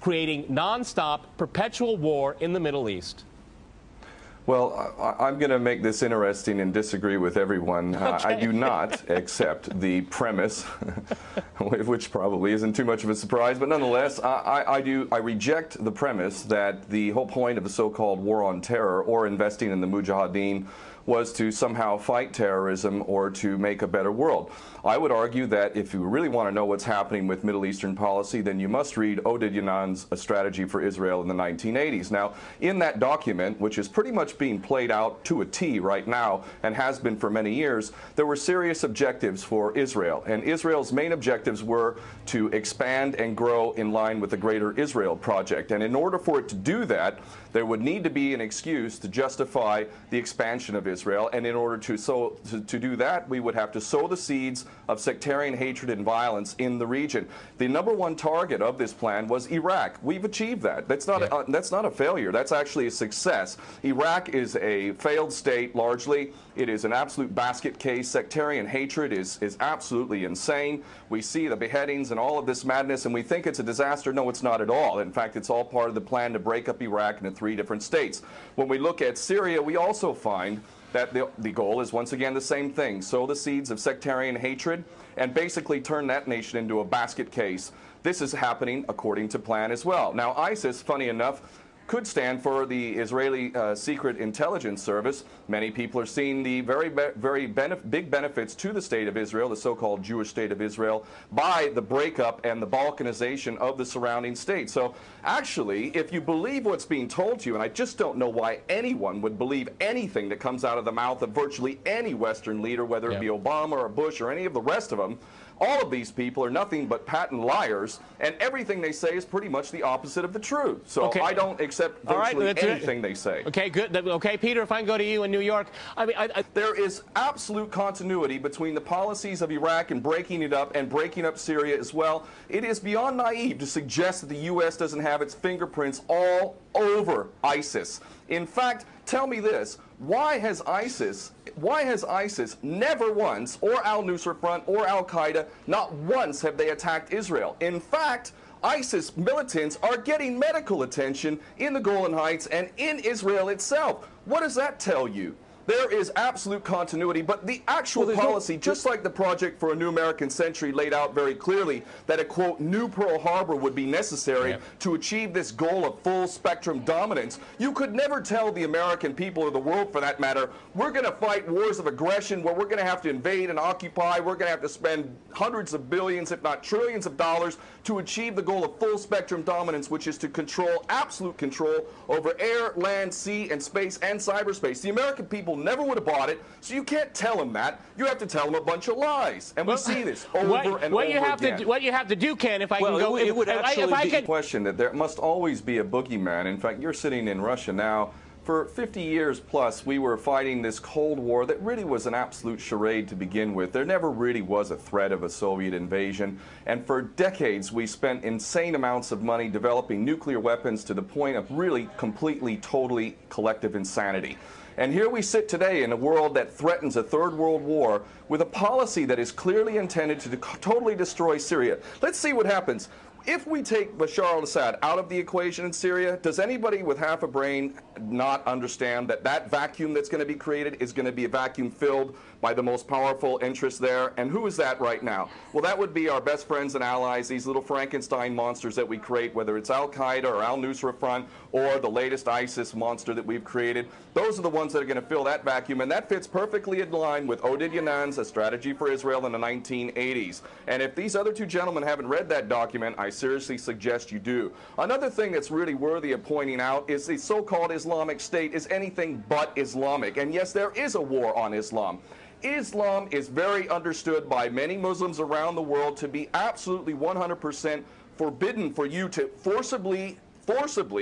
creating nonstop, perpetual war in the Middle East? Well, I'm going to make this interesting and disagree with everyone. Okay. I do not accept the premise, which probably isn't too much of a surprise, but nonetheless, I reject the premise that the whole point of the so-called war on terror or investing in the Mujahideen was to somehow fight terrorism or to make a better world. I would argue that if you really want to know what's happening with Middle Eastern policy, then you must read Oded Yanan's A Strategy for Israel in the 1980s. Now, in that document, which is pretty much being played out to a T right now and has been for many years, there were serious objectives for Israel. And Israel's main objectives were to expand and grow in line with the Greater Israel Project. And in order for it to do that, there would need to be an excuse to justify the expansion of Israel. And in order to do that, we would have to sow the seeds of sectarian hatred and violence in the region. The #1 target of this plan was Iraq. We've achieved that. That's not a failure. That's actually a success. Iraq is a failed state largely. It is an absolute basket case. Sectarian hatred is absolutely insane. We see the beheadings and all of this madness, and we think it's a disaster. No, it's not at all. In fact, it's all part of the plan to break up Iraq into 3 different states. When we look at Syria, we also find that the goal is once again the same thing: sow the seeds of sectarian hatred and basically turn that nation into a basket case. This is happening according to plan as well. Now, ISIS, funny enough, could stand for the Israeli Secret Intelligence Service. Many people are seeing the very big benefits to the state of Israel, the so-called Jewish state of Israel, by the breakup and the balkanization of the surrounding states. So actually, if you believe what's being told to you, and I just don't know why anyone would believe anything that comes out of the mouth of virtually any Western leader, whether it be Obama or Bush or any of the rest of them, all of these people are nothing but patent liars, and everything they say is pretty much the opposite of the truth. So I don't accept virtually anything they say. Okay, good. Okay, Peter, if I can go to you in New York. I mean, there is absolute continuity between the policies of Iraq and breaking it up and breaking up Syria as well. It is beyond naive to suggest that the U.S. doesn't have its fingerprints all over ISIS. In fact, tell me this: why has ISIS never once, or al-Nusra Front or al-Qaeda, not once have they attacked Israel? In fact, ISIS militants are getting medical attention in the Golan Heights and in Israel itself. What does that tell you? There is absolute continuity, but the actual policy, just like the Project for a New American Century laid out very clearly, that a, quote, new Pearl Harbor would be necessary to achieve this goal of full spectrum dominance. You could never tell the American people, or the world for that matter, we're going to fight wars of aggression where we're going to have to invade and occupy, we're going to have to spend hundreds of billions, if not trillions of dollars to achieve the goal of full spectrum dominance, which is to control, absolute control over air, land, sea, and space and cyberspace. The American people never would have bought it, so you can't tell them that. You have to tell them a bunch of lies, and we see this over and over again. What you have to do, Ken, if I can go... It would actually be a question that there must always be a boogeyman. In fact, you're sitting in Russia now. For 50 years plus, we were fighting this Cold War that really was an absolute charade to begin with. There never really was a threat of a Soviet invasion. And for decades, we spent insane amounts of money developing nuclear weapons to the point of really completely, totally collective insanity. And here we sit today in a world that threatens a third world war with a policy that is clearly intended to totally destroy Syria. Let's see what happens. If we take Bashar al-Assad out of the equation in Syria, does anybody with half a brain not understand that that vacuum that's going to be created is going to be a vacuum filled by the most powerful interests there? And who is that right now? Well, that would be our best friends and allies, these little Frankenstein monsters that we create, whether it's al-Qaeda or al-Nusra Front or the latest ISIS monster that we've created. Those are the ones that are going to fill that vacuum, and that fits perfectly in line with Oded Yanan's A Strategy for Israel in the 1980s. And if these other two gentlemen haven't read that document, I seriously suggest you do. Another thing that's really worthy of pointing out is the so-called Islamic State is anything but Islamic. And yes, there is a war on Islam. Islam is very understood by many Muslims around the world to be absolutely 100% forbidden for you to forcibly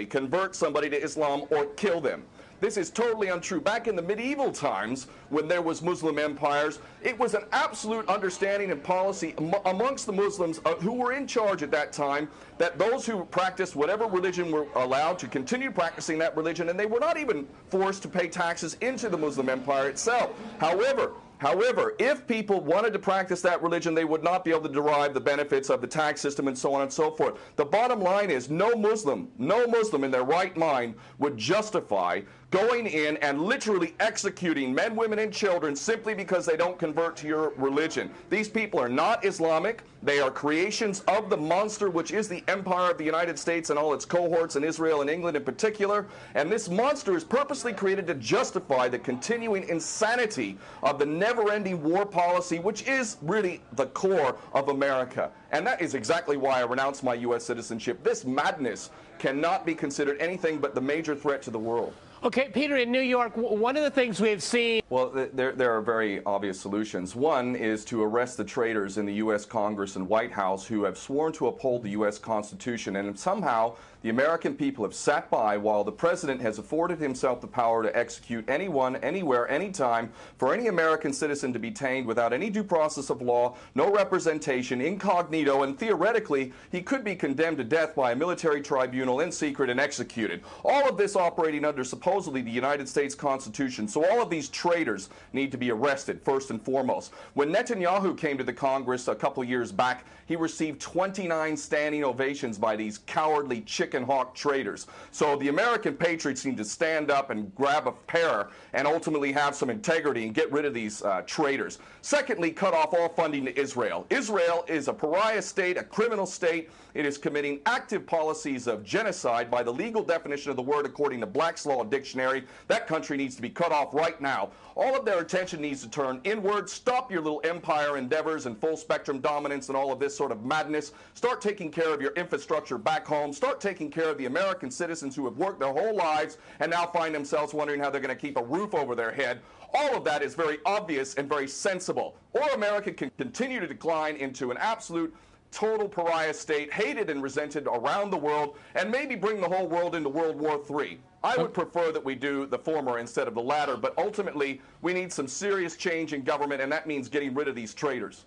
convert somebody to Islam or kill them. This is totally untrue. Back in the medieval times, when there was Muslim empires, it was an absolute understanding and policy amongst the Muslims who were in charge at that time that those who practiced whatever religion were allowed to continue practicing that religion, and they were not even forced to pay taxes into the Muslim empire itself. However, However, if people wanted to practice that religion, they would not be able to derive the benefits of the tax system and so on and so forth. The bottom line is no Muslim in their right mind would justify going in and literally executing men, women, and children simply because they don't convert to your religion. These people are not Islamic. They are creations of the monster, which is the empire of the United States and all its cohorts in Israel and England in particular. And this monster is purposely created to justify the continuing insanity of the never-ending war policy, which is really the core of America. And that is exactly why I renounced my U.S. citizenship. This madness cannot be considered anything but the major threat to the world. Okay, Peter, in New York, one of the things we've seen... Well, there are very obvious solutions. One is to arrest the traitors in the U.S. Congress and White House who have sworn to uphold the U.S. Constitution, and somehow the American people have sat by while the president has afforded himself the power to execute anyone, anywhere, anytime, for any American citizen to be detained without any due process of law, no representation, incognito, and theoretically, he could be condemned to death by a military tribunal in secret and executed. All of this operating under supposedly the United States Constitution. So all of these traitors need to be arrested, first and foremost. When Netanyahu came to the Congress a couple of years back, he received 29 standing ovations by these cowardly chicken hawk traitors. So the American patriots need to stand up and grab a pair and ultimately have some integrity and get rid of these traitors. Secondly, cut off all funding to Israel. Israel is a pariah state, a criminal state. It is committing active policies of genocide by the legal definition of the word according to Black's Law Dictionary. That country needs to be cut off right now. All of their attention needs to turn inward. Stop your little empire endeavors and full spectrum dominance and all of this sort of madness. Start taking care of your infrastructure back home. Start taking care of the American citizens who have worked their whole lives and now find themselves wondering how they're going to keep a roof over their head. All of that is very obvious and very sensible. Or America can continue to decline into an absolute total pariah state, hated and resented around the world, and maybe bring the whole world into World War III. I would prefer that we do the former instead of the latter, but ultimately we need some serious change in government, and that means getting rid of these traitors.